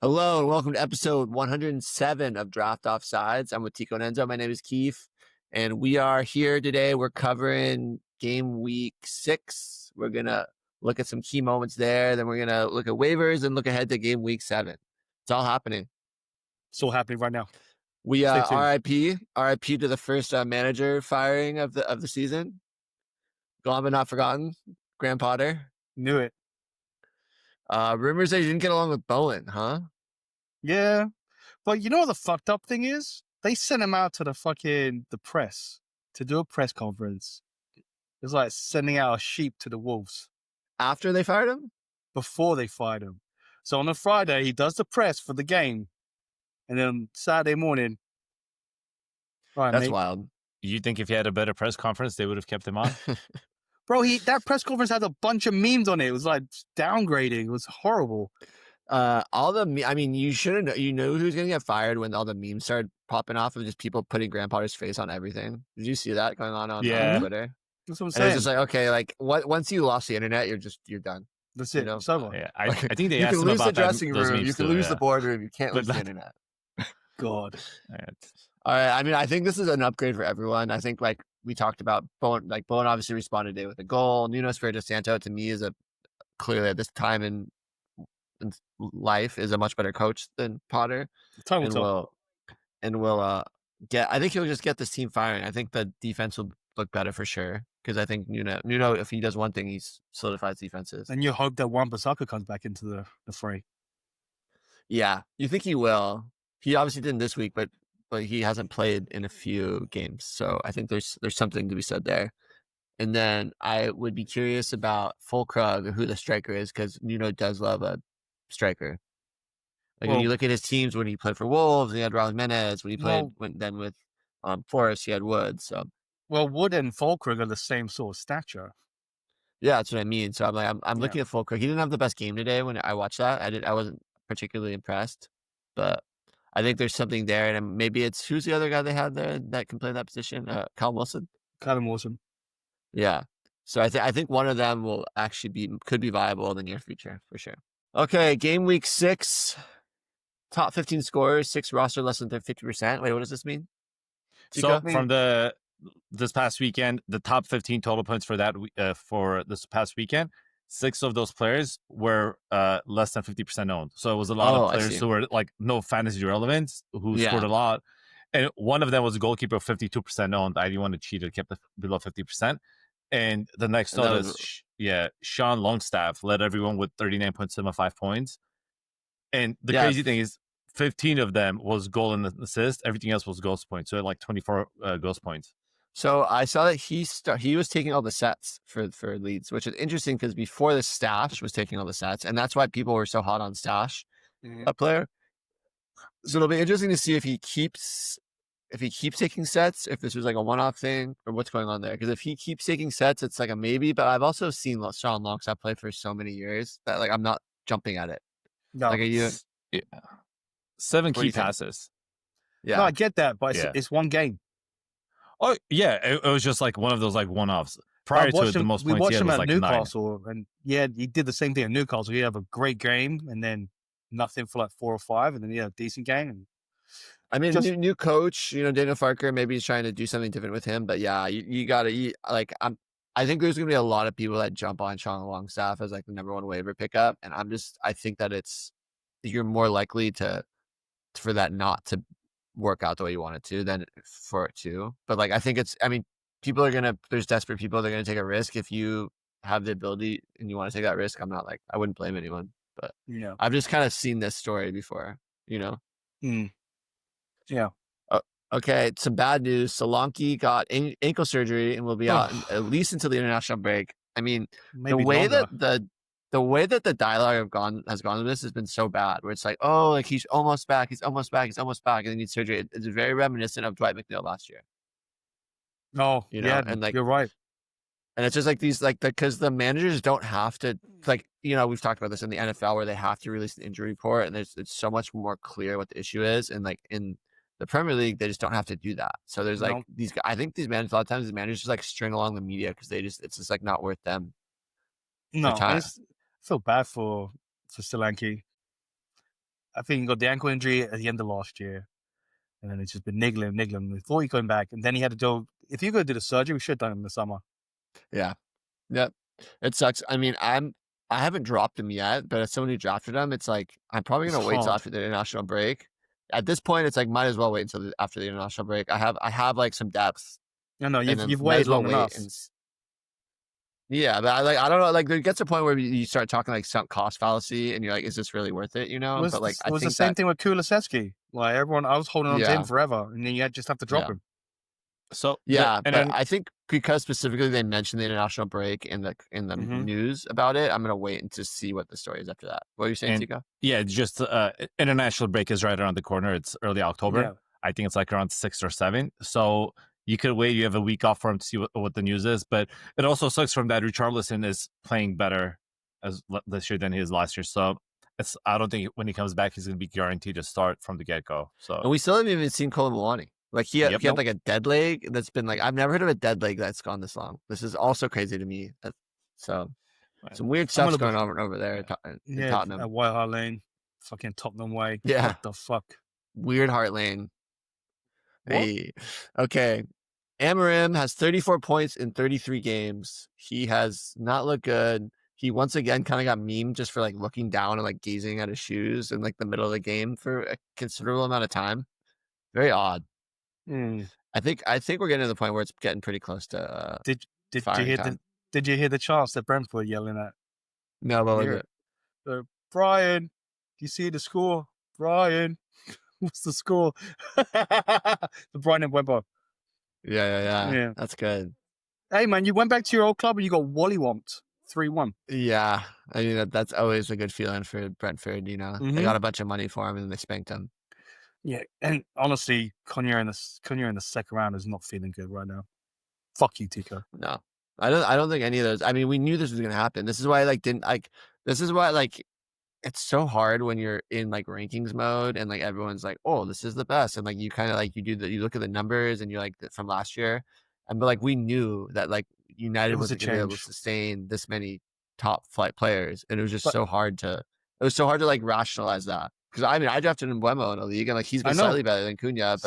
Hello and welcome to episode 107 of Draft Offsides. I'm with Tico and Enzo. My name is Keith, and we are here today. We're covering game week 6. We're going to look at some key moments there. Then we're going to look at waivers and look ahead to game week 7. It's all happening. It's all happening right now. We RIP to the first manager firing of the season. Gone but not forgotten. Graham Potter. Knew it. Rumors that you didn't get along with Bowen, huh? Yeah. But you know what the fucked up thing is? They sent him out to the press to do a press conference. It's like sending out a sheep to the wolves. After they fired him? Before they fired him. So on a Friday, he does the press for the game. And then Saturday morning. Right, That's mate. wild. You think if he had a better press conference, they would have kept him on? Bro, that press conference had a bunch of memes on it. It was like downgrading. It was horrible. You shouldn't. You know who's gonna get fired when all the memes started popping off of just people putting Graham Potter's face on everything. Did you see that going on Twitter? That's what I'm And saying. it's just like, okay, like once you lost the internet, you're done. That's it. You know? So Yeah, I think they you asked can him lose about the dressing those room, memes you can too, lose yeah. the boardroom, you can't But lose the internet. God. All right. I mean, I think this is an upgrade for everyone. I think, like we talked about, Bowen obviously responded today with a goal. Nuno Espirito Santo, to me, is clearly at this time in life is a much better coach than Potter. Time will tell. I think he'll just get this team firing. I think the defense will look better for sure. Because I think Nuno, if he does one thing, he solidifies defenses. And you hope that Bissaka comes back into the fray. Yeah, you think he will. He obviously didn't this week, but he hasn't played in a few games. So I think there's something to be said there. And then I would be curious about Fulkrug, who the striker is, because Nuno does love a striker. Like when you look at his teams when he played for Wolves, he had Raul Jimenez. When he played with Forrest, he had Wood. So Wood and Fulkrug are the same sort of stature. Yeah, that's what I mean. So I'm looking at Fulkrug. He didn't have the best game today when I watched that. I wasn't particularly impressed, but I think there's something there. And maybe it's who's the other guy they had there that can play that position? Callum Wilson. Callum Wilson. Yeah. So I think one of them will actually could be viable in the near future for sure. Okay, game week 6, top 15 scorers, 6 roster less than 50%. Wait, what does this mean? So from this past weekend, the top 15 total points for this past weekend, 6 of those players were less than 50% owned. So it was a lot of players who were like no fantasy relevance, who scored a lot. And one of them was a goalkeeper of 52% owned. I didn't want to cheat and kept it below 50%. And the next note is, Sean Longstaff led everyone with 39.75 points. And the crazy thing is 15 of them was goal and assist. Everything else was goals points. So like 24 goals points. So I saw that he was taking all the sets for Leeds, which is interesting because before the Stash was taking all the sets, and that's why people were so hot on Stash, a player. So it'll be interesting to see if he keeps taking sets, if this was like a one-off thing or what's going on there. Because if he keeps taking sets, it's like a maybe. But I've also seen Sean Longstaff play for so many years that like I'm not jumping at it. No, like, are you? Yeah. 7 key passes. Yeah, no, I get that, but it's one game. Oh yeah, it was just like one of those like one-offs. Prior to the most points, we watched him at like Newcastle, 9. And he did the same thing at Newcastle. He had a great game, and then nothing for like 4 or 5, and then he had a decent game. And I mean, new coach, Daniel Farker, maybe he's trying to do something different with him. But yeah, you gotta I think there's gonna be a lot of people that jump on Sean Longstaff as like the number 1 waiver pickup, and I think that you're more likely for that not to work out the way you want it to than for it to. But like I think people there's desperate people that are gonna take a risk. If you have the ability and you want to take that risk, I wouldn't blame anyone. But I've just kind of seen this story before, Yeah. Okay, some bad news. Solanke got ankle surgery and will be out at least until the international break. I mean, maybe the way that the dialogue has gone to this has been so bad, where it's like, oh, like he's almost back, and he needs surgery. It's very reminiscent of Dwight McNeil last year. Oh, and like you're right. And it's just like these, like, because the managers don't have to, like, we've talked about this in the NFL where they have to release an injury report, and it's so much more clear what the issue is. And like in the Premier League, they just don't have to do that. So there's like these, I think these managers, a lot of times, these managers just like string along the media because it's just like not worth them. No, I feel bad for Solanke. I think he got the ankle injury at the end of last year. And then it's just been niggling. We thought he came back. And then he had to do, if you're going to do the surgery, we should have done it in the summer. Yeah. Yep. It sucks. I mean, I haven't dropped him yet, but as someone who drafted him, it's like, I'm probably going to wait till after the international break. At this point, it's like, might as well wait until after the international break. I have like some depth. No, you've waited long enough. Yeah, but I don't know. Like, there gets a point where you start talking like sunk cost fallacy, and you're like, is this really worth it? You know? But like, it was the same thing with Kulusevski. Like everyone, I was holding on to him forever, and then you just have to drop him. So but I think because specifically they mentioned the international break in the news about it, I'm gonna wait to see what the story is after that. What are you saying, Tico? Yeah, just international break is right around the corner. It's early October. Yeah. I think it's like around 6 or 7. So you could wait. You have a week off for him to see what the news is. But it also sucks from that Richarlison is playing better this year than he is last year. So I don't think when he comes back, he's going to be guaranteed to start from the get-go. So and we still haven't even seen Callum Hudson-O'Boi. Like he had like a dead leg that's been like, I've never heard of a dead leg that's gone this long. This is also crazy to me. So some weird stuff's going on over there in Tottenham. At White Hart Lane, fucking Tottenham way. Yeah. What the fuck? Weird Hart Lane. What? Hey. Okay. Amorim has 34 points in 33 games. He has not looked good. He once again kind of got memed just for like looking down and like gazing at his shoes in like the middle of the game for a considerable amount of time. Very odd. I think we're getting to the point where it's getting pretty close to Did you hear the chants that Brentford yelling at? No, what was it? Brian, do you see the score? Brian, what's the score? The Brighton and Webber. Yeah. That's good. Hey man, you went back to your old club and you got wollywomped 3-1. Yeah, I mean that's always a good feeling for Brentford. You know, they got a bunch of money for him and they spanked him. Yeah, and honestly, Cognac in the second round is not feeling good right now. Fuck you, Tico. No, I don't think any of those. I mean, we knew this was gonna happen. This is why This is why it's so hard when you're in like rankings mode and like everyone's like, oh, this is the best, and like you kind of like you look at the numbers and you're like from last year, but like we knew that like United wasn't gonna be able to sustain this many top flight players, and it was just so hard to like rationalize that. Because I mean, I drafted Mbeumo in a league, and like he's been slightly better than Cunha,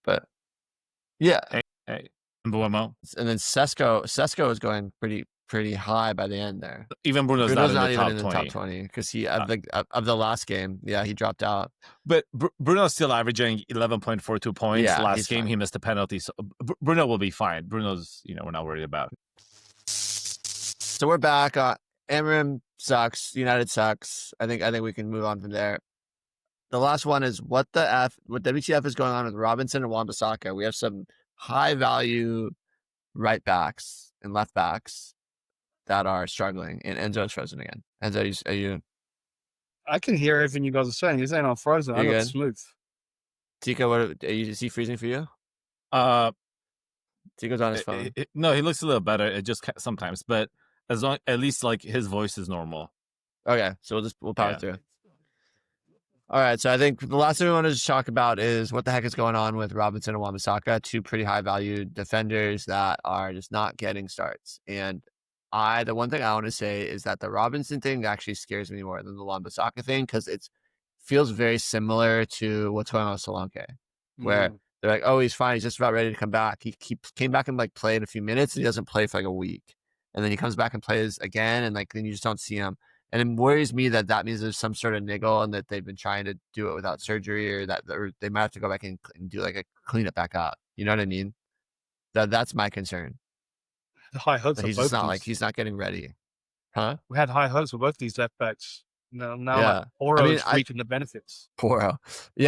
but yeah. Hey, Mbeumo, and then Sesko is going pretty high by the end there. Even Bruno's not even in the top 20 because he of the last game, he dropped out. But Bruno's still averaging 11.42 points. Last game he missed a penalty, so Bruno will be fine. Bruno's we're not worried about. So we're back. Amorim sucks. United sucks. I think we can move on from there. The last one is what WTF is going on with Robinson and Wan-Bissaka. We have some high value right backs and left backs that are struggling, and Enzo's frozen again. Enzo, are you? I can hear everything you guys are saying. You're saying I'm frozen. I'm not smooth. Tico, is he freezing for you? Tico's on his phone. No, he looks a little better. It just sometimes, but at least like his voice is normal. Okay, so we'll power through. All right, so I think the last thing we wanted to talk about is what the heck is going on with Robinson and Wan-Bissaka, two pretty high value defenders that are just not getting starts. And the one thing I want to say is that the Robinson thing actually scares me more than the Wan-Bissaka thing, because it feels very similar to what's going on with Solanke, where they're like, oh, he's fine, he's just about ready to come back. He came back and like played a few minutes, and he doesn't play for like a week. And then he comes back and plays again, and like then you just don't see him. And it worries me that means there's some sort of niggle and that they've been trying to do it without surgery, or that they might have to go back and do like a clean it back up. You know what I mean? That's my concern. The high hopes. He's just not he's not getting ready, huh? We had high hopes for both these left backs. Now Porro is reaping the benefits. Porro,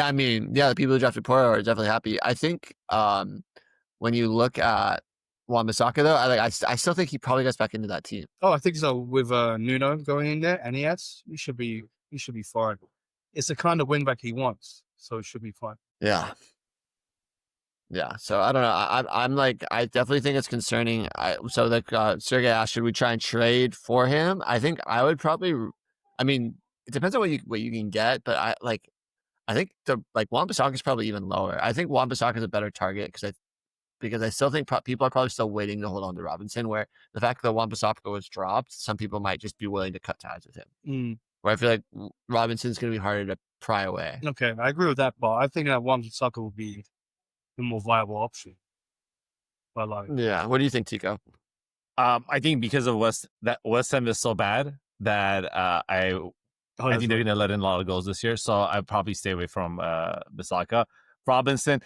I mean, the people who drafted Porro are definitely happy. I think when you look at Wan-Bissaka though, I still think he probably gets back into that team. Oh, I think so. With Nuno going in there and he should be fine. It's the kind of win back he wants, so it should be fine. Yeah. So I don't know. I'm like, I definitely think it's concerning. Sergey asked, should we try and trade for him? I think I would probably. I mean, it depends on what you can get, but I think Wan-Bissaka is probably even lower. I think Wan-Bissaka is a better target because I still think people are probably still waiting to hold on to Robinson, where the fact that Wan-Bissaka was dropped, some people might just be willing to cut ties with him. where I feel like Robinson's going to be harder to pry away. Okay, I agree with that, but I think that Wan-Bissaka will be the more viable option. But like, yeah, what do you think, Tico? I think because of West Ham is so bad that I think they're going to let in a lot of goals this year. So I'd probably stay away from Bissaka. Robinson,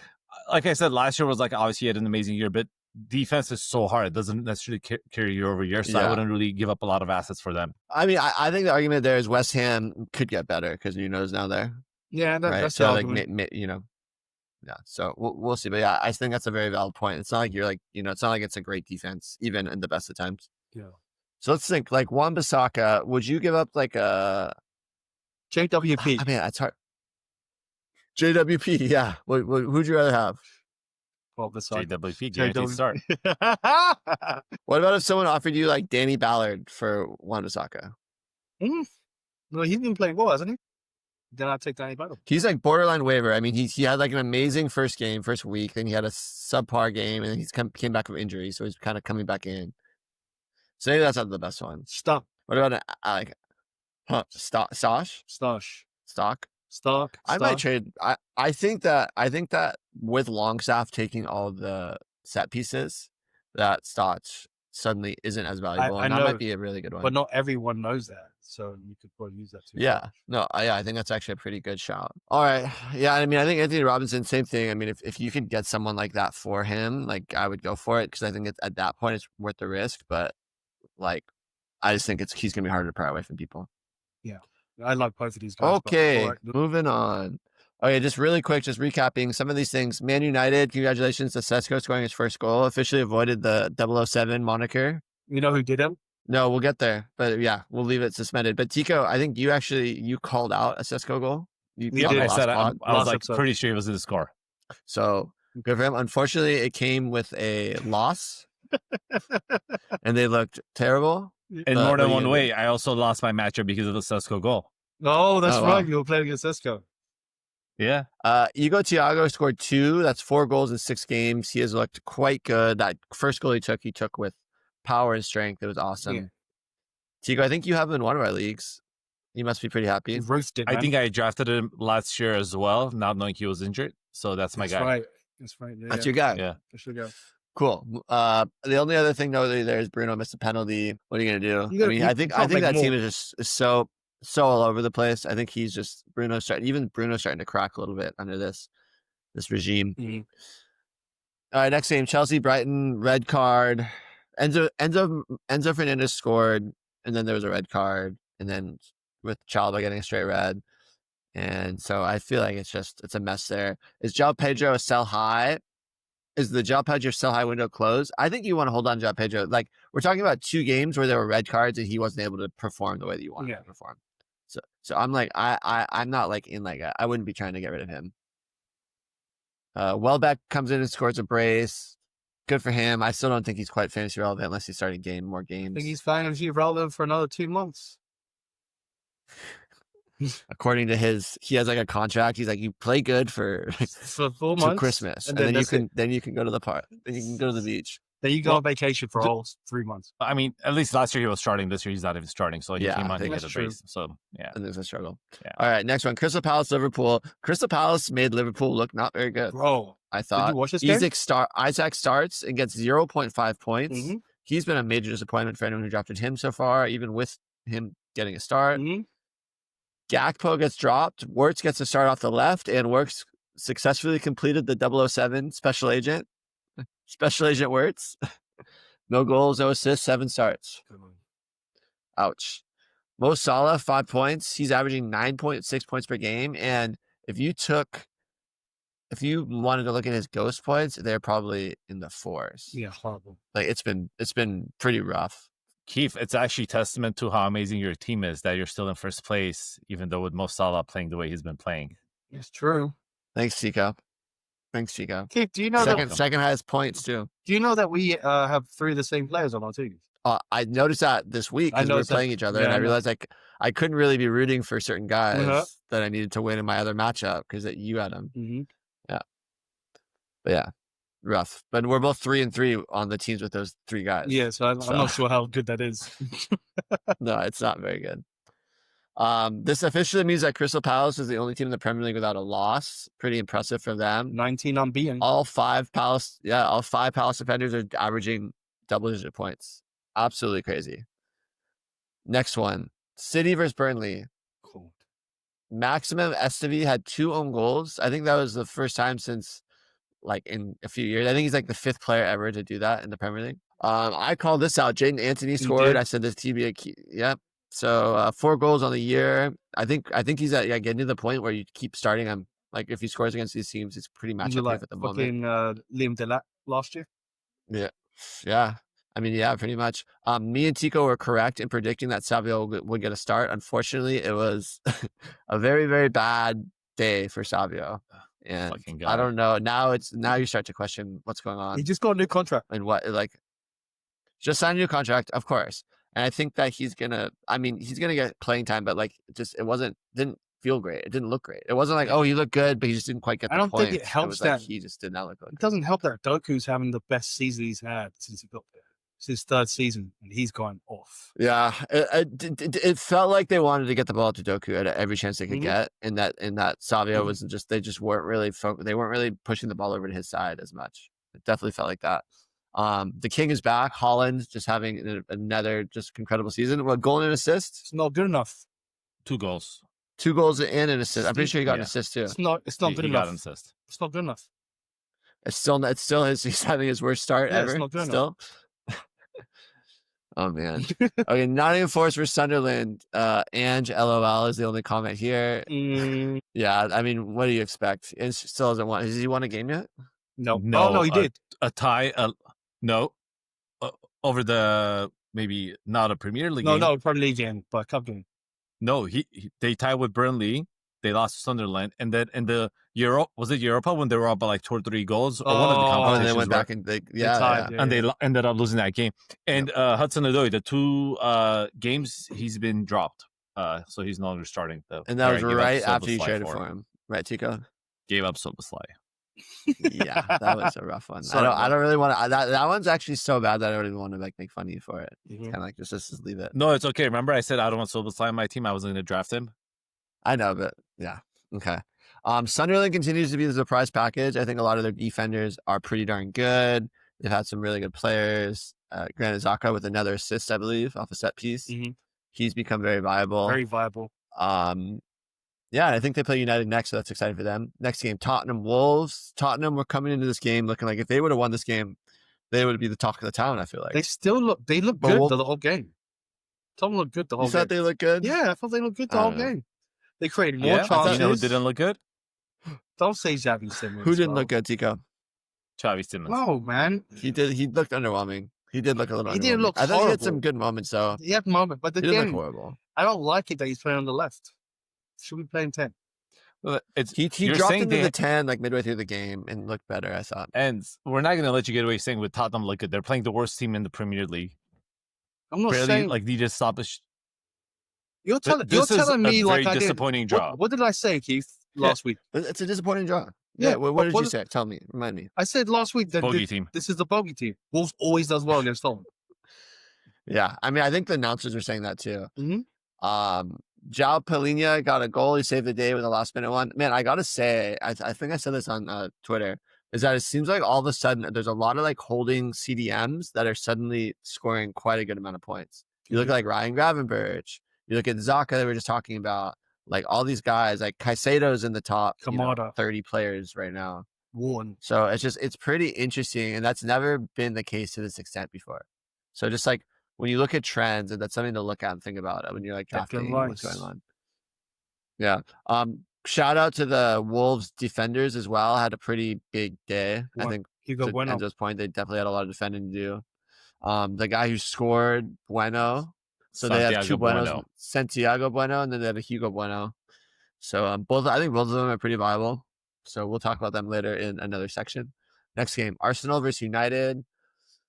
like I said, last year was like obviously he had an amazing year, but defense is so hard. It doesn't necessarily carry year over year. So I wouldn't really give up a lot of assets for them. I mean, I think the argument there is West Ham could get better because Nuno's now there. Yeah, right? that's so the like argument. yeah. So we'll see, but yeah, I think that's a very valid point. It's not like you're like it's not like it's a great defense even in the best of times. Yeah. So let's think like Wan-Bissaka. Would you give up like a JWP? I mean, that's hard. JWP, yeah. Who'd you rather have? Well, JWP, guaranteed start. What about if someone offered you like Danny Ballard for Wan-Bissaka? Well, he's been playing well, hasn't he? Then I'd take Danny Ballard. He's like borderline waiver. I mean, he had like an amazing first week, then he had a subpar game, and then he's came back from injury, so he's kind of coming back in. So maybe that's not the best one. Stop. What about Stock? I might trade. I think that with Longstaff taking all the set pieces, that Stoch suddenly isn't as valuable, and that might be a really good one. But not everyone knows that, so you could probably use that too. Yeah, I think that's actually a pretty good shout. All right, yeah, I mean, I think Anthony Robinson, same thing. I mean, if you could get someone like that for him, like I would go for it because I think at that point it's worth the risk. But like, I just think he's gonna be harder to pry away from people. Yeah. I like both of these guys. Okay, moving on. Okay, just really quick, just recapping some of these things. Man United, congratulations to Sesko scoring his first goal. Officially avoided the 007 moniker. You know who did him? No, we'll get there. But yeah, we'll leave it suspended. But Tico, I think you called out a Sesko goal. You did. I said I was like pretty sure he was in the score. So good for him. Unfortunately, it came with a loss. And they looked terrible. In more than one way, I also lost my matchup because of the Sesko goal. Oh, that's right. You were playing against Sesko. Yeah. Igor Thiago scored 2. That's 4 goals in 6 games. He has looked quite good. That first goal he took with power and strength. It was awesome. Yeah. Tico, I think you have him in one of our leags. You must be pretty happy. Roasted, man. I think I drafted him last year as well, not knowing he was injured. So that's my guy. Right. That's right. Yeah, that's your guy. Yeah. That's your guy. Cool. The only other thing noteworthy there is Bruno missed a penalty. What are you gonna do? I think that team is just so all over the place. I think Bruno's starting to crack a little bit under this regime. Mm-hmm. All right, next game, Chelsea Brighton, red card. Enzo Fernandez scored, and then there was a red card, and then with Chalba getting a straight red. And so I feel like it's a mess there. Is João Pedro a sell high? Is the João Pedro sell high window closed? I think you want to hold on to João Pedro. Like, we're talking about 2 games where there were red cards and he wasn't able to perform the way that you wanted to perform. So I'm like, I'm not like in like I wouldn't be trying to get rid of him. Welbeck comes in and scores a brace. Good for him. I still don't think he's quite fantasy relevant unless he's starting more games. I think he's fantasy relevant for another 2 months. According to he has like a contract. He's like, you play good for 4 months to Christmas, and then you can go to the park. Then you can go to the beach. Then you go on vacation for all 3 months. I mean, at least last year he was starting. This year he's not even starting, so he came on to get a brace. So yeah, and there's a struggle. Yeah. All right, next one: Crystal Palace, Liverpool. Crystal Palace made Liverpool look not very good. Bro, I thought. Did you watch this game? Isaac starts and gets 0.5 points. Mm-hmm. He's been a major disappointment for anyone who drafted him so far, even with him getting a start. Mm-hmm. Gakpo gets dropped. Wirtz gets to start off the left, and Wirtz successfully completed the 007 special agent. Special Agent Wirtz. No goals, no assists, 7 starts. Ouch. Mo Salah, 5 points. He's averaging 9.6 points per game. And if you wanted to look at his ghost points, they're probably in the 4s. Yeah, horrible. Like it's been pretty rough. Keith, it's actually testament to how amazing your team is that you're still in first place, even though with Mo Salah playing the way he's been playing. It's true. Thanks, Chico. Keith, do you know second highest points too? Do you know that we have 3 of the same players on our team? I noticed that this week because we were playing each other, and I realized I couldn't really be rooting for certain guys that I needed to win in my other matchup because you had them. Mm-hmm. Yeah, but yeah, rough. But we're both 3-3 on the teams with those 3 guys. Yeah, so I'm not sure how good that is. No, it's not very good. This officially means that Crystal Palace is the only team in the Premier League without a loss. Pretty impressive for them. 19 unbeaten. All five Palace defenders are averaging double-digit points. Absolutely crazy. Next one, City versus Burnley. Cool. Maximum Estevez had 2 own goals. I think that was the first time since like in a few years. I think he's like the 5th player ever to do that in the Premier League. I called this out. Jaden Anthony scored. I said this TB. Yep. So 4 goals on the year. I think he's getting to the point where you keep starting him. Like if he scores against these teams, it's pretty matchup like at the moment. Liam Delap last year. Yeah. I mean, yeah, pretty much. Me and Tico were correct in predicting that Savio would get a start. Unfortunately, it was a very, very bad day for Savio. And I don't know. Now you start to question what's going on. He just got a new contract. And what, like, just signed a new contract, of course. And I think that he's gonna get playing time, but like, didn't feel great. It didn't look great. It wasn't like, oh, he looked good, but he just didn't quite get the point. I don't think it helps that he just did not look good. It doesn't help that Doku's having the best season he's had since he got there. It's his 3rd season, and he's gone off. Yeah, it felt like they wanted to get the ball to Doku at every chance they could get, and that Savio was they weren't really pushing the ball over to his side as much. It definitely felt like that. The King is back. Holland just having another just incredible season. What, goal and an assist? It's not good enough. 2 goals. 2 goals and an assist. I'm pretty sure he got an assist too. It's not good enough. He got an assist. It's not good enough. It's still he's having his worst start ever. It's not good enough. Oh man. Okay, Nottingham Forest versus Sunderland. Ange LOL is the only comment here. Yeah, I mean, what do you expect? It still doesn't want. Has he won a game yet? No. No, he did. A tie. No. Over the maybe not a Premier League. No, Premier League game, but cup game. No, they tied with Burnley. They lost to Sunderland, and then in the Europa when they were up by like 2 or 3 goals, or one of the competitions, and they went back and they tied, and they ended up losing that game. And Hudson-O'Boi, the 2 games he's been dropped, so he's no longer starting. And that was right after you traded for him, right, Tico? Gave up Soboslai. Yeah, that was a rough one. I don't really want to. That one's actually so bad that I don't even want to like make fun of you for it. It's kind of like just leave it. No, it's okay. Remember, I said I don't want Soboslai on my team. I wasn't going to draft him. I know, but yeah, okay. Sunderland continues to be the surprise package. I think a lot of their defenders are pretty darn good. They've had some really good players. Granit Xhaka with another assist, I believe, off a set piece. He's become very viable. Very viable. Yeah, I think they play United next, so that's exciting for them. Next game, Tottenham Wolves. Tottenham were coming into this game looking like if they would have won this game, they would be the talk of the town, I feel like. They look good the whole game. Tottenham looked good the whole game. You thought they looked good? Yeah, I thought they looked good the whole game. They created more chances. You know who didn't look good? Don't say Xavi Simons. Who didn't look good, Tico? Xavi Simons. No, man. He looked underwhelming. He did look a little underwhelming. He didn't look horrible. I thought he had some good moments, though. He had moments, but he didn't look horrible. I don't like it that he's playing on the left. Should we play him 10? Well, he dropped into the 10 like midway through the game and looked better, I thought. And we're not going to let you get away saying with Tottenham look good. They're playing the worst team in the Premier League. I'm not saying like they just stopped. You're telling me like I did. Disappointing draw. What did I say, Keith, last week? It's a disappointing draw. Yeah. What did you say? Tell me. Remind me. I said last week that this is the bogey team. Wolves always does well against Fulham. Yeah, I mean, I think the announcers are saying that too. Mm-hmm. João Palhinha got a goal. He saved the day with a last-minute one. Man, I gotta say, I think I said this on Twitter, is that it seems like all of a sudden there's a lot of like holding CDMs that are suddenly scoring quite a good amount of points. You look at like Ryan Gravenberch. You look at Xhaka that we were just talking about. Like all these guys, like Caicedo's in the top 30 players right now. So it's pretty interesting, and that's never been the case to this extent before. So just like when you look at trends, and that's something to look at and think about it when you're like drafting what's going on. Yeah. Shout out to the Wolves defenders as well. Had a pretty big day. I think to Enzo's point, they definitely had a lot of defending to do. The guy who scored, Bueno. So Santiago they have 2 Buenos, Santiago Bueno, and then they have a Hugo Bueno. So I think both of them are pretty viable. So we'll talk about them later in another section. Next game, Arsenal versus United.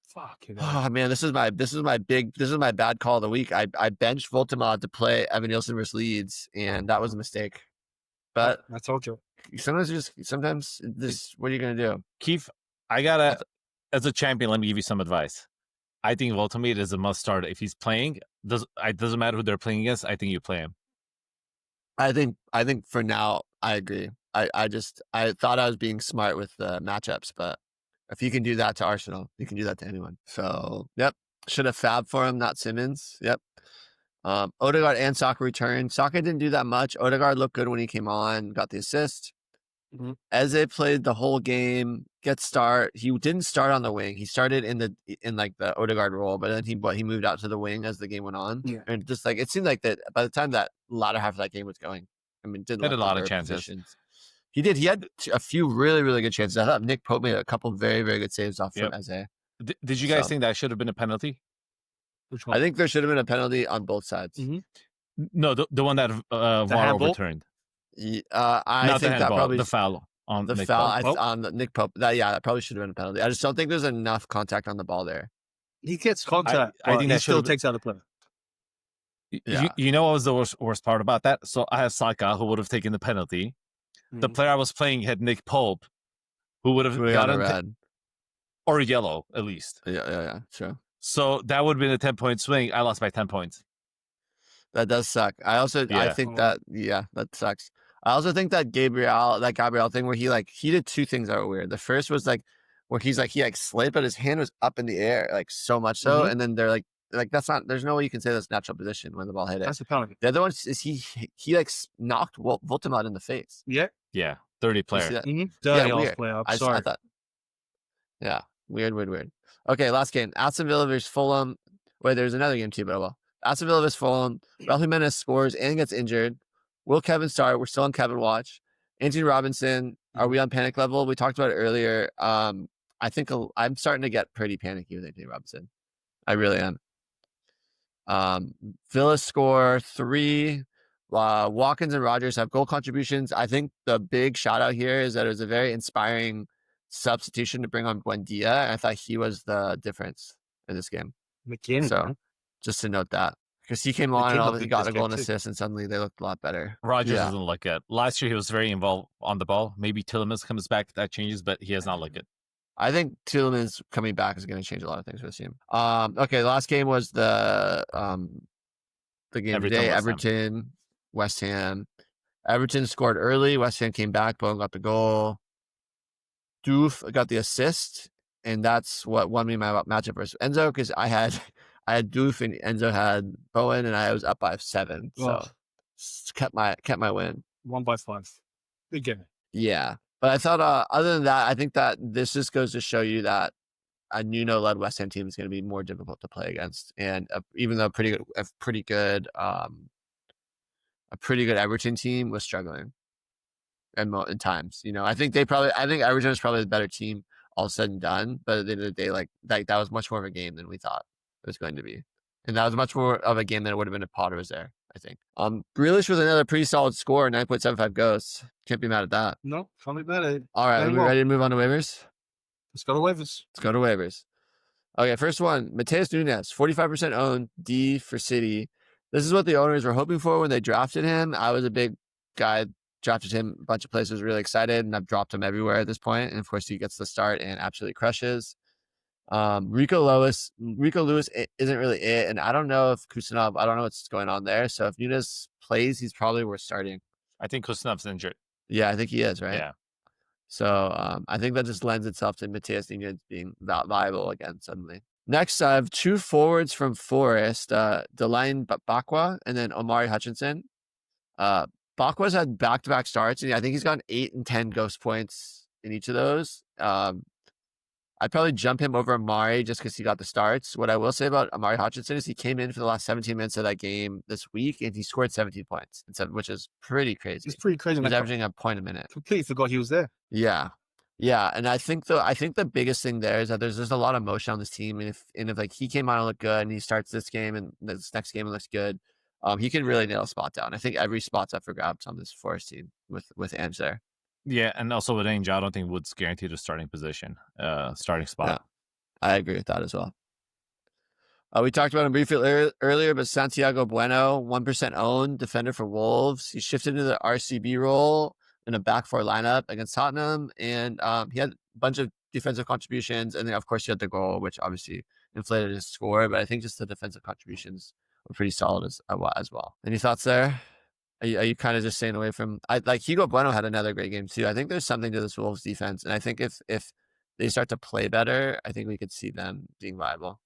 Fuck. Oh man, this is my bad call of the week. I benched Voltemad to play Evan Nielsen versus Leeds, and that was a mistake. But I told you. Sometimes what are you gonna do? Keith, as a champion, let me give you some advice. I think Voltemad is a must start if he's playing. It doesn't matter who they're playing against. I think you play him. I think for now, I agree. I thought I was being smart with the matchups, but if you can do that to Arsenal, you can do that to anyone. So, yep. Should have Fab for him, not Simmons. Yep. Odegaard and Saka returned. Saka didn't do that much. Odegaard looked good when he came on, got the assist. Mhm. Eze played the whole game, start. He didn't start on the wing. He started in the Odegaard role, but then he moved out to the wing as the game went on. Yeah. And just like it seemed like that by the time that latter half of that game was going, I mean, didn't Had look a lot like of there were chances. positions. He did. He had a few really, really good chances. I thought Nick Pope made a couple very, very good saves off from Eze. Did you guys think that should have been a penalty? Which one? I think there should have been a penalty on both sides. Mm-hmm. No, the one that VAR overturned. I think that probably the foul on the Nick foul Pope. on Nick Pope. That probably should have been a penalty. I just don't think there's enough contact on the ball there. He gets contact. I think he that still takes out the player. Yeah. You know what was the worst part about that? So I have Saka, who would have taken the penalty. The player I was playing had Nick Pope, who would have gotten red or yellow at least. Yeah, sure. So that would have been a 10-point swing. I lost by 10 points. That does suck. I think that sucks. I also think that Gabriel thing where he did two things that were weird. The first was where he slid, but his hand was up in the air, so much so, and then they're that's not. There's no way you can say that's natural position when the ball hit it. That's a penalty. The other one is he knocked Voltemad in the face. Yeah, dirty player. Dirty off player. I'm sorry. I thought. Yeah, weird. Okay, last game. Aston Villa versus Fulham. Wait, there's another game too, but well. Aston Villa versus Fulham. Raul Jimenez scores and gets injured. Will Kevin start? We're still on Kevin watch. Anthony Robinson. Are we on panic level? We talked about it earlier. I think I'm starting to get pretty panicky with Anthony Robinson. I really am. Villa score 3. Watkins and Rogers have goal contributions. I think the big shout out here is that it was a very inspiring substitution to bring on Buendia. I thought he was the difference in this game. McKinney. So just to note that. Because he came on and he got a goal and assist, and suddenly they looked a lot better. Rogers doesn't look good. Last year he was very involved on the ball. Maybe Tielemans comes back, that changes, but he has not looked good. I think Tielemans coming back is going to change a lot of things for the team. Okay, the last game was the game today. Everton, West Ham. Everton scored early. West Ham came back. Bowen got the goal. Doof got the assist, and that's what won me my matchup versus Enzo, because I had Doof and Enzo had Bowen, and I was up by 7. So kept my win. 1 by 5. Good game. Yeah. But I thought, other than that, I think that this just goes to show you that a Nuno-led West Ham team is going to be more difficult to play against, and even though a pretty good Everton team was struggling, in times. I think Everton was probably the better team, all said and done. But at the end of the day, that was much more of a game than we thought it was going to be, and that was much more of a game than it would have been if Potter was there, I think. Grealish with another pretty solid score, 9.75 goals. Can't be mad at that. No, can't be mad at it. All right, are we ready to move on to waivers? Let's go to waivers. Okay, first one, Mateus Nunes, 45% owned, D for City. This is what the owners were hoping for when they drafted him. I was a big guy, drafted him a bunch of places, really excited, and I've dropped him everywhere at this point. And of course, he gets the start and absolutely crushes. Rico Lewis isn't really it, and I don't know if Kusanov, I don't know what's going on there. So if Nunes plays, he's probably worth starting. I think Kusanov's injured. Yeah, I think he is, right? Yeah. So I think that just lends itself to Mateus Nunes being viable again suddenly. Next, I have 2 forwards from Forrest, Delaine Bakwa and then Omari Hutchinson. Bakwa's had back-to-back starts, and I think he's gotten 8 and 10 ghost points in each of those. I'd probably jump him over Amari just because he got the starts. What I will say about Omari Hutchinson is he came in for the last 17 minutes of that game this week, and he scored 17 points, which is pretty crazy. It's pretty crazy. He's averaging a point a minute. Completely forgot he was there. Yeah. And I think the biggest thing there is that there's just a lot of motion on this team, and if he came on and looked good, and he starts this game and this next game and looks good, he can really nail a spot down. I think every spot's up for grabs on this Forest team with Ange there. Yeah, and also with Ange, I don't think Wood's guaranteed a starting position, starting spot. Yeah, I agree with that as well. We talked about him briefly earlier, but Santiago Bueno, 1% owned, defender for Wolves. He shifted into the RCB role in a back 4 lineup against Tottenham, and he had a bunch of defensive contributions, and then of course he had the goal, which obviously inflated his score, but I think just the defensive contributions were pretty solid as well. Any thoughts there? Are you kind of just staying away from? Like Hugo Bueno had another great game too. I think there's something to this Wolves defense, and I think if they start to play better, I think we could see them being viable.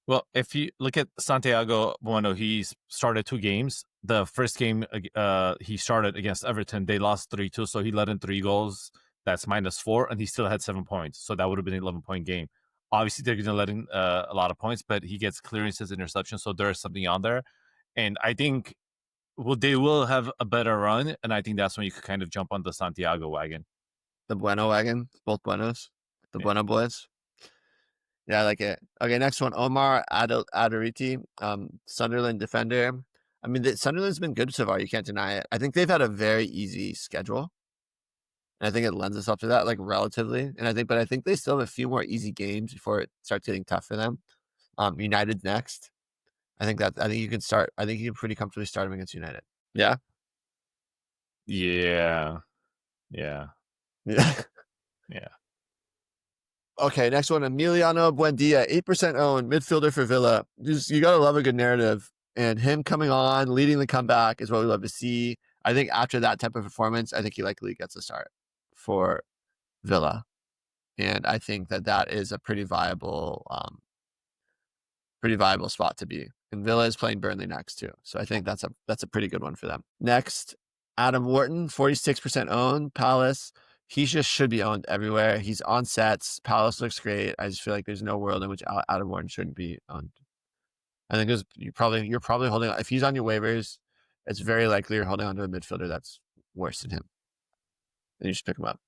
Well, if you look at Santiago Bueno, he started 2 games. The first game he started against Everton, they lost 3-2, so he let in 3 goals. That's -4, and he still had 7 points. So that would have been an 11-point game. Obviously, they're going to let in a lot of points, but he gets clearances, interceptions, so there is something on there. And I think they will have a better run, and I think that's when you could kind of jump on the Santiago wagon. The Bueno wagon, both Buenos, the Bueno boys. Yeah, I like it. Okay, next one, Omar Adariti, Sunderland defender. I mean, Sunderland's been good so far. You can't deny it. I think they've had a very easy schedule. And I think it lends itself to that, like relatively. And I think they still have a few more easy games before it starts getting tough for them. United next. I think you can start. I think you can pretty comfortably start them against United. Yeah. Yeah. Yeah. Yeah. Okay, next one, Emiliano Buendia, 8% owned, midfielder for Villa. You got to love a good narrative. And him coming on, leading the comeback is what we love to see. I think after that type of performance, I think he likely gets a start for Villa. And I think that is a pretty viable spot to be. And Villa is playing Burnley next too. So I think that's a pretty good one for them. Next, Adam Wharton, 46% owned, Palace. He just should be owned everywhere. He's on sets. Palace looks great. I just feel like there's no world in which Adam Wharton shouldn't be owned. I think you're probably holding on. If he's on your waivers, it's very likely you're holding on to a midfielder that's worse than him. Then you just pick him up.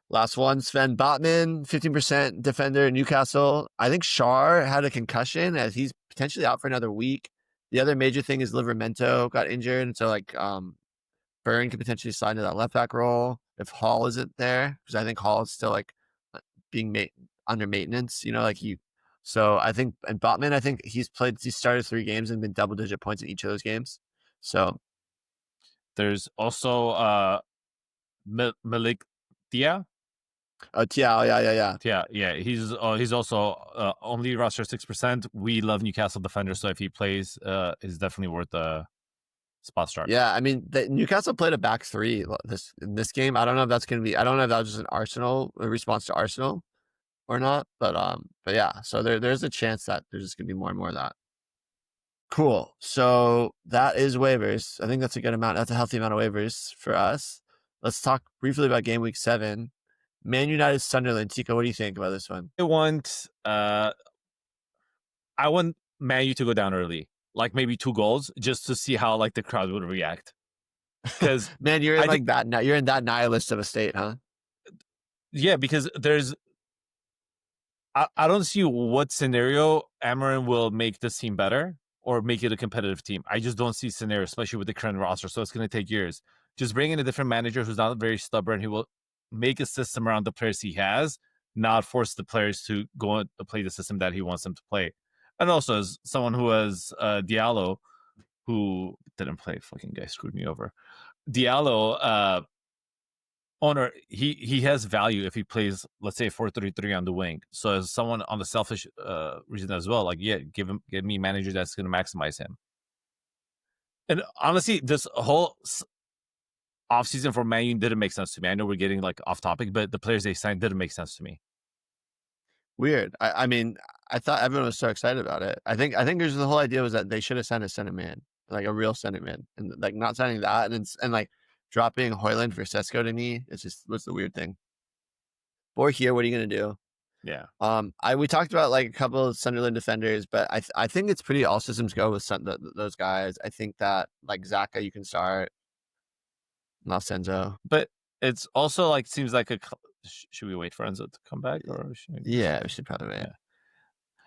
Last one, Sven Botman, 15% defender, Newcastle. I think Schär had a concussion as he's potentially out for another week. The other major thing is Livramento got injured. And so like Burn could potentially slide into that left back role if Hall isn't there, because I think Hall is still like being under maintenance, So I think, and Botman, I think he started 3 games and been double-digit points in each of those games. So there's also Malik Tia. Yeah. He's also only roster 6%. We love Newcastle defender, so if he plays, is definitely worth a spot start. Yeah, I mean, Newcastle played a back 3 in this game. I don't know if that's going to be. I don't know if that was just a response to Arsenal or not, but yeah. So there's a chance that there's just going to be more and more of that. Cool. So that is waivers. I think that's a good amount. That's a healthy amount of waivers for us. Let's talk briefly about game week 7. Man United Sunderland. Tico, what do you think about this one? I want Man U to go down early, like maybe 2 goals, just to see how like the crowd would react. Because man, you're in that. You're in that nihilist of a state, huh? Yeah, because I don't see what scenario Amorim will make this team better or make it a competitive team. I just don't see scenario, especially with the current roster. So it's going to take years. Just bring in a different manager who's not very stubborn. He will make a system around the players he has, not force the players to go and play the system that he wants them to play. And also, as someone who has Diallo, who didn't play, fucking guy screwed me over. Diallo, owner, he has value if he plays, let's say, 4-3-3 on the wing. So as someone on the selfish reason as well, like, yeah, give me a manager that's going to maximize him. And honestly, this whole offseason for Man U didn't make sense to me. I know we're getting like off topic, but the players they signed didn't make sense to me. Weird. I mean, I thought everyone was so excited about it. I think there's the whole idea was that they should have signed a center man, like a real center man, and like not signing that and like dropping Højlund for Sesko to me, it's just what's the weird thing. Or here, what are you gonna do? Yeah. We talked about like a couple of Sunderland defenders, but I think it's pretty all systems go with those guys. I think that like Xhaka you can start. Senzo. But it's also like seems like should we wait for Enzo to come back or we should probably wait. Yeah.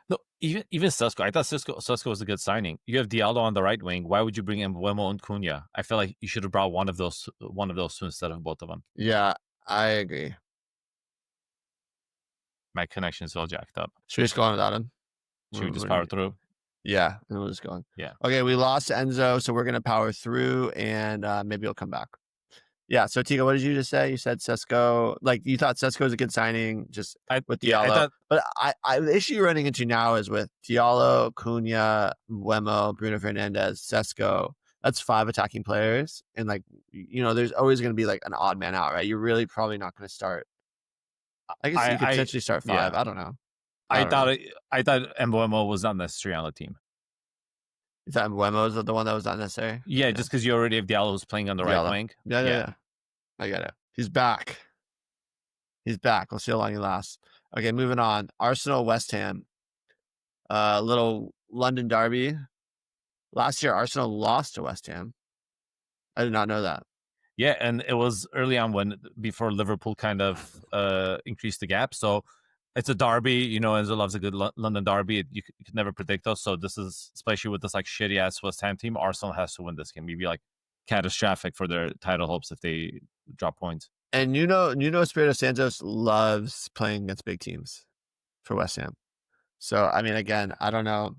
No, even Sesko. I thought Sesko was a good signing. You have Diallo on the right wing. Why would you bring in Mbeumo and Cunha? I feel like you should have brought one of those two instead of both of them. Yeah, I agree. My connection is all jacked up. Should we just go on without him? Should we just power through? Yeah, and we'll just go on. Yeah. Okay, we lost Enzo, so we're gonna power through, and maybe he'll come back. Yeah, so Tigo, what did you just say? You said Sesko, like you thought Sesko was a good signing just with Diallo. But the issue you're running into now is with Diallo, Cunha, Mbeumo, Bruno Fernandes, Sesko. That's 5 attacking players, and like there's always going to be like an odd man out, right? You're really probably not going to start. I guess you could potentially start 5. I don't know. I thought Mbeumo was not necessary on the team. Is that Mbeumo is the one that was not necessary? Yeah, just because you already have Diallo who's playing on the right wing. Yeah. I get it. He's back. We'll see how long he lasts. Okay, moving on. Arsenal, West Ham. Little London derby. Last year, Arsenal lost to West Ham. I did not know that. Yeah, and it was early on before Liverpool kind of increased the gap. So it's a derby, Enzo loves a good London derby. You could never predict those. So this is, especially with this like shitty ass West Ham team, Arsenal has to win this game. Maybe like catastrophic for their title hopes if they drop points. And Espirito Santos loves playing against big teams for West Ham. So I mean, again, I don't know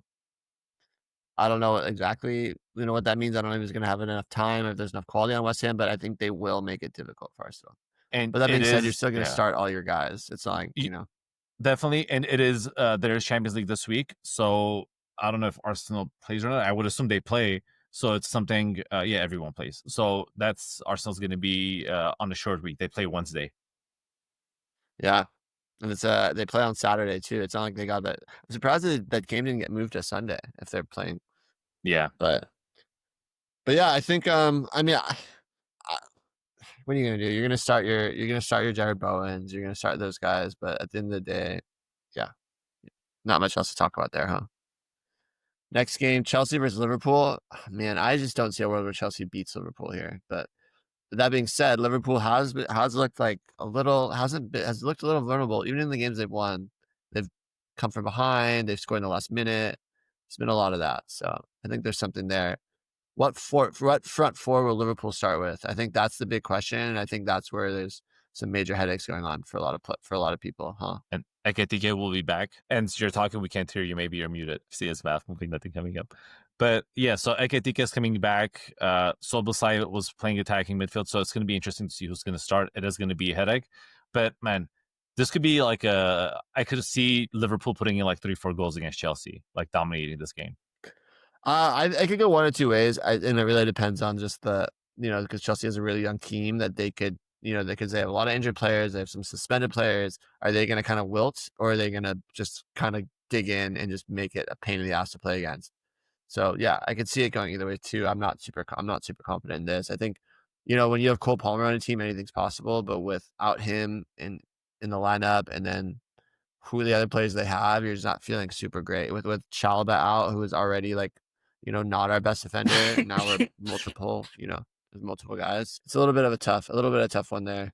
exactly what that means. I don't know if he's going to have enough time, if there's enough quality on West Ham, but I think they will make it difficult for Arsenal. But that being said, you're still going to start all your guys. It's not like, Definitely, and it is there's Champions League this week, so I don't know if Arsenal plays or not. I would assume they play, so it's something. Everyone plays, so that's Arsenal's going to be on a short week. They play Wednesday. Yeah, and it's they play on Saturday too. It's not like they got that. I'm surprised that game didn't get moved to Sunday if they're playing. Yeah, but yeah, I think what are you gonna do? You're gonna start your Jared Bowens. You're gonna start those guys, but at the end of the day, yeah, not much else to talk about there, huh? Next game, Chelsea versus Liverpool. Man, I just don't see a world where Chelsea beats Liverpool here. But that being said, Liverpool has looked like has looked a little vulnerable. Even in the games they've won, they've come from behind. They've scored in the last minute. It's been a lot of that. So I think there's something there. What front four will Liverpool start with? I think that's the big question, and I think that's where there's some major headaches going on for a lot of people, huh? And Ekitike will be back. And you're talking, we can't hear you. Maybe you're muted. See his mouth moving, nothing coming up. But yeah, so Ekitike is coming back. Szoboszlai was playing attacking midfield, so it's going to be interesting to see who's going to start. It is going to be a headache, but man, this could be like I could see Liverpool putting in like 3-4 goals against Chelsea, like dominating this game. I could go one of two ways, and it really depends on just the because Chelsea has a really young team that they could they have a lot of injured players, they have some suspended players. Are they going to kind of wilt, or are they going to just kind of dig in and just make it a pain in the ass to play against? So yeah, I could see it going either way too. I'm not super confident in this. I think when you have Cole Palmer on a team, anything's possible, but without him in the lineup, and then who are the other players they have, you're just not feeling super great. With Chalobah out, who is already like not our best defender. Now we're multiple, there's multiple guys. It's a little bit of a tough one there.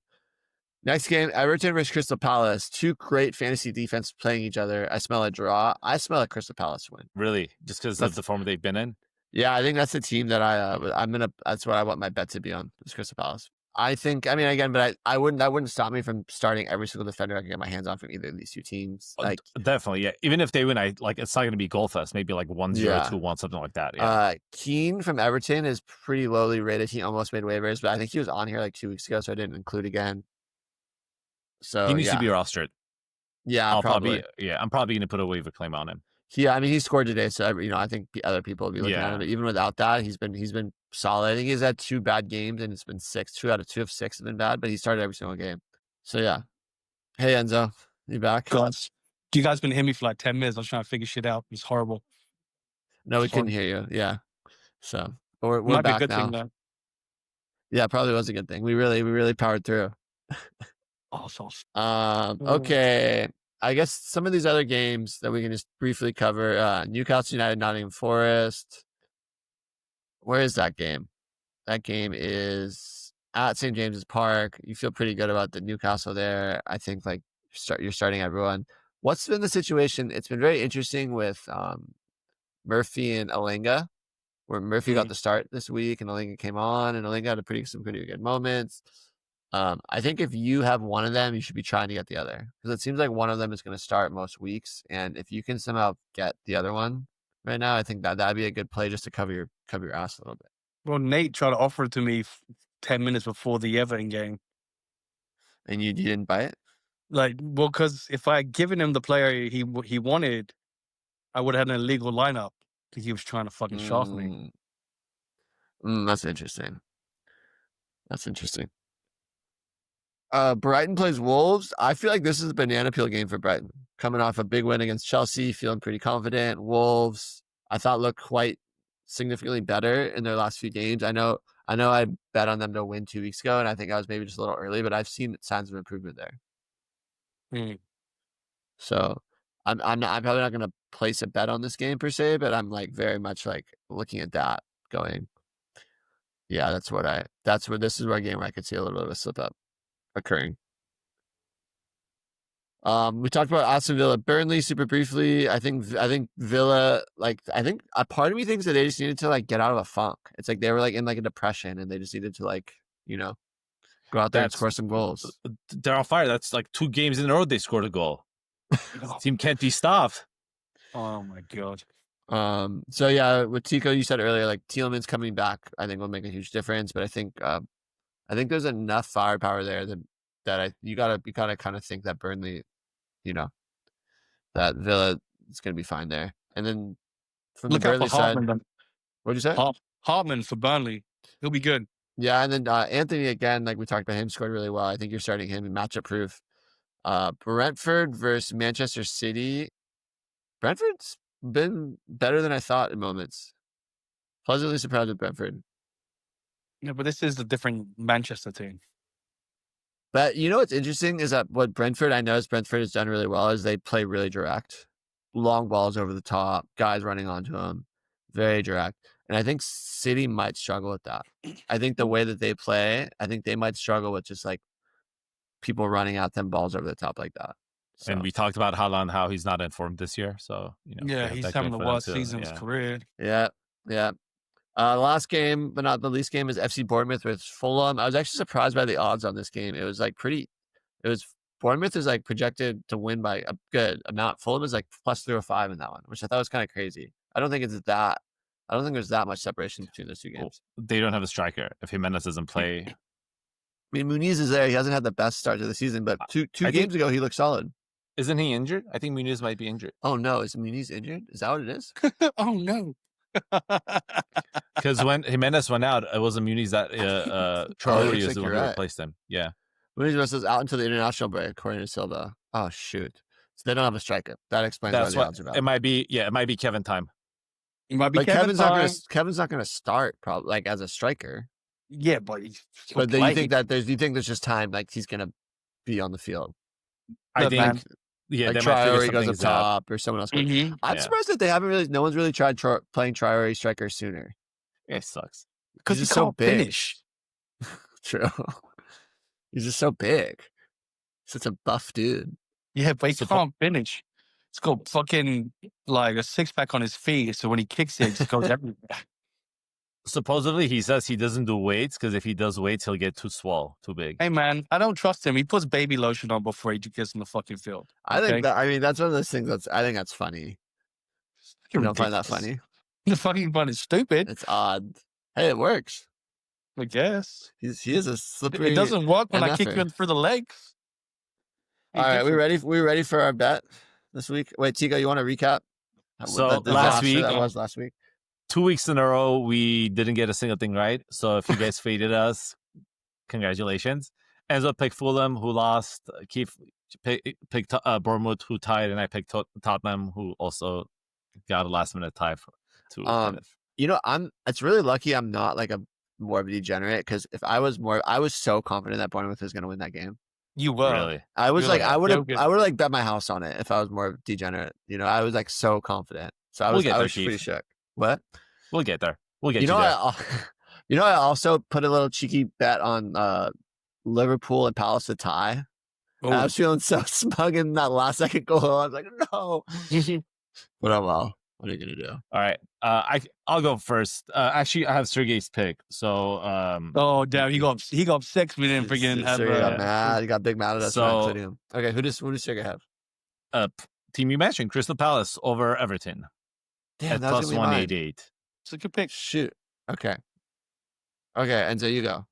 Next game, Everton versus Crystal Palace. 2 great fantasy defense playing each other. I smell a draw. I smell a Crystal Palace win. Really? Just because of the form they've been in? Yeah, I think that's the team that that's what I want my bet to be on, is Crystal Palace. I think, again, but that wouldn't stop me from starting every single defender I can get my hands on from either of these two teams. Like, definitely, yeah. Even if they win, it's not going to be goal fest. Maybe like 1-0, 2-1, something like that. Yeah. Keane from Everton is pretty lowly rated. He almost made waivers, but I think he was on here like 2 weeks ago, so I didn't include again. So he needs to be rostered. Yeah, I'm probably going to put a waiver claim on him. Yeah, he scored today, so I think other people will be looking at him. But even without that, he's been solid. I think he's had 2 bad games, and it's been 6. 2 out of 2 of 6 have been bad, but he started every single game. So yeah. Hey Enzo, you back? God, you guys been hearing me for like 10 minutes. I was trying to figure shit out. It's horrible. No, we couldn't hear you. Yeah. So we're Might back be a good now. thing, though. Yeah, probably was a good thing. We really powered through. Okay. I guess some of these other games that we can just briefly cover. Newcastle United, Nottingham Forest. Where is that game? That game is at St. James's Park. You feel pretty good about the Newcastle there. I think like you're starting everyone. What's been the situation? It's been very interesting with Murphy and Alenga, where Murphy got the start this week and Alenga came on, and Alenga had some pretty good moments. I think if you have one of them, you should be trying to get the other, because it seems like one of them is going to start most weeks, and if you can somehow get the other one right now, I think that'd be a good play just to cover your ass a little bit. Well, Nate tried to offer it to me 10 minutes before the Everton game, and you didn't buy it. Because if I had given him the player he wanted, I would have had an illegal lineup because he was trying to fucking shaft me. That's interesting. Brighton plays Wolves. I feel like this is a banana peel game for Brighton. Coming off a big win against Chelsea, feeling pretty confident. Wolves, I thought looked quite significantly better in their last few games. I know I bet on them to win 2 weeks ago, and I think I was maybe just a little early, but I've seen signs of improvement there. So I'm probably not gonna place a bet on this game per se, but I'm like very much like looking at that going, yeah, this is where a game where I could see a little bit of a slip up occurring. We talked about Aston Villa, Burnley super briefly. I think Villa, like, I think a part of me thinks that they just needed to like get out of a funk. It's like they were like in like a depression and they just needed to like, go out there and score some goals. They're on fire. That's like 2 games in a row they scored a goal. The team can't be stopped. Oh my God. So yeah, with Tico, you said earlier, like Tielemans coming back, I think will make a huge difference. But I think there's enough firepower there that you gotta kind of think that Burnley, that Villa is gonna be fine there. And then from the Burnley side, what'd you say? Hartman for Burnley, he'll be good. Yeah, and then Anthony again, like we talked about him, scored really well. I think you're starting him in matchup proof. Brentford versus Manchester City. Brentford's been better than I thought in moments. Pleasantly surprised with Brentford. Yeah, but this is a different Manchester team. But what's interesting is that what Brentford has done really well is they play really direct. Long balls over the top, guys running onto them, very direct. And I think City might struggle with that. I think the way that they play, I think they might struggle with just like people running at them balls over the top like that. So. And we talked about Haaland, how he's not informed this year. So, he's having the worst season of his career. Yeah. The last game, but not the least game, is FC Bournemouth with Fulham. I was actually surprised by the odds on this game. It was like Bournemouth is like projected to win by a good amount. Fulham is like plus 305 in that one, which I thought was kind of crazy. I don't think there's that much separation between those two games. Well, they don't have a striker. If Jimenez doesn't play. I mean, Muniz is there. He hasn't had the best start to the season, but two games ago, he looked solid. Isn't he injured? I think Muniz might be injured. Oh, no. Is Muniz injured? Is that what it is? Oh, no. Because when Jimenez went out, it wasn't Muniz that Traore is the one who replaced him. Yeah. Muniz was out until the international break, according to Silva. Oh, shoot. So they don't have a striker. That explains why the odds are bad. It might be Kevin time. It might be Kevin time. Kevin's not going to start probably like as a striker. Yeah, but then you think there's just time like he's going to be on the field. I think like Traore goes up top or someone else. Mm-hmm. I'm surprised that they haven't no one's really tried playing Traore striker sooner. It sucks because he's so big. Finish. True. He's just so big. Such a buff dude. Yeah, but he can't finish. He's got fucking like a 6-pack on his feet, so when he kicks it just goes everywhere. Supposedly, he says he doesn't do weights because if he does weights, he'll get too big. Hey, man, I don't trust him. He puts baby lotion on before he gets in the fucking field. Okay? I think that's one of those things I think that's funny. You don't find that funny? The fucking fun is stupid. It's odd. Hey, it works. I guess. He is a slippery. It doesn't work when I kick you in for the legs. All right, we ready for our bet this week? Wait, Tico, you want to recap? So last week, that was last week. 2 weeks in a row, we didn't get a single thing right. So if you guys faded us, congratulations. Enzo picked Fulham, who lost. Keith picked Bournemouth, who tied, and I picked Tottenham, who also got a last-minute tie it's really lucky I'm not like more of a degenerate because if I was so confident that Bournemouth was going to win that game. You were. Really? I was like, I would have like bet my house on it if I was more degenerate. I was like so confident. So I was pretty shook. What? We'll get there. We'll get you there. I also put a little cheeky bet on Liverpool and Palace to tie. I was feeling so smug in that last second goal. I was like, no. But oh well. What are you gonna do? All right. I'll go first. Actually, I have Sergei's pick. So oh damn, he got 6. We didn't freaking have. Sergei got mad. He got big mad at us. So, okay, who does Sergei have? Team you mentioned, Crystal Palace over Everton. Damn, at plus 188. It's a good pick. Shoot. Okay, and so you go.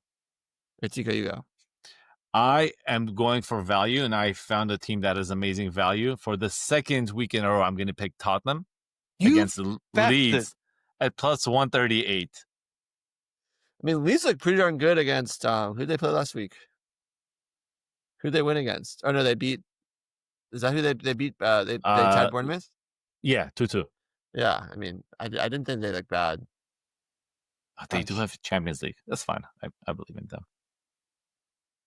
Tico, you go. I am going for value, and I found a team that is amazing value. For the second week in a row, I'm going to pick Tottenham against the Leeds at plus 138. I mean, Leeds look pretty darn good against who did they play last week? Who did they win against? Oh no, they beat. Is that who they beat? They tied Bournemouth. Yeah, 2-2. Yeah, I mean, I didn't think they looked bad. They do have Champions League. That's fine. I believe in them.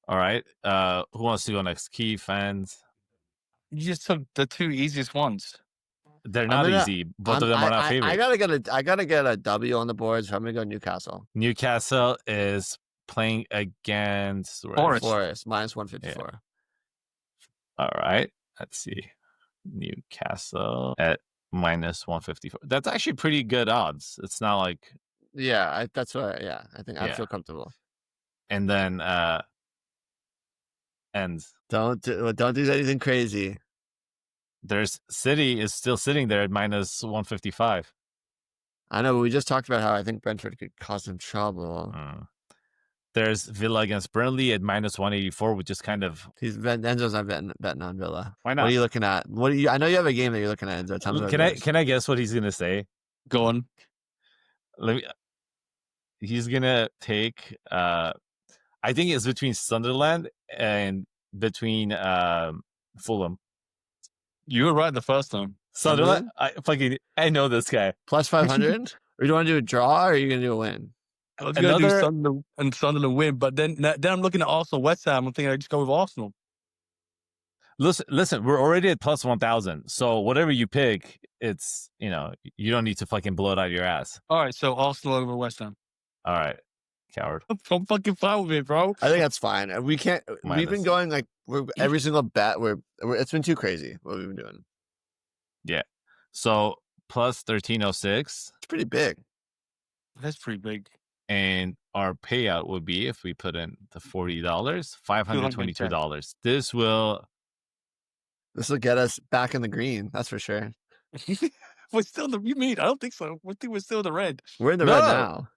All right. Who wants to go next? Key fans. You just took the 2 easiest ones. They're not easy. Both of them are not favorite. I gotta get a W on the board, so I'm gonna go Newcastle. Newcastle is playing against Forrest minus 154. Yeah. All right. Let's see. Newcastle at minus 154. That's actually pretty good odds. It's not like I think I feel comfortable. And then don't do anything crazy. There's City is still sitting there at minus 155. I know, but we just talked about how I think Brentford could cause them trouble. There's Villa against Burnley at minus 184, which is kind of... Enzo's not betting on Villa. Why not? What are you looking at? I know you have a game that you're looking at, Enzo. Tell me can I guess what he's going to say? Go on. He's going to take... I think it's between Sunderland and between Fulham. You were right the first time. Sunderland? I know this guy. Plus 500? Or do you want to do a draw, or are you going to do a win? I was going to do Sunderland win, but then I'm looking at Arsenal, West Ham. I'm thinking I just go with Arsenal. Listen, we're already at plus 1,000. So whatever you pick, it's, you don't need to fucking blow it out of your ass. All right, so Arsenal over West Ham. All right, coward. I'm fucking fine with it, bro. I think that's fine. We can't. We've been going every single bet. It's been too crazy what we've been doing. Yeah. So plus 1306. It's pretty big. That's pretty big. And our payout would be, if we put in the $40, $522. This will get us back in the green. That's for sure. We're still I don't think so. I think we're still in the red. We're in the red now.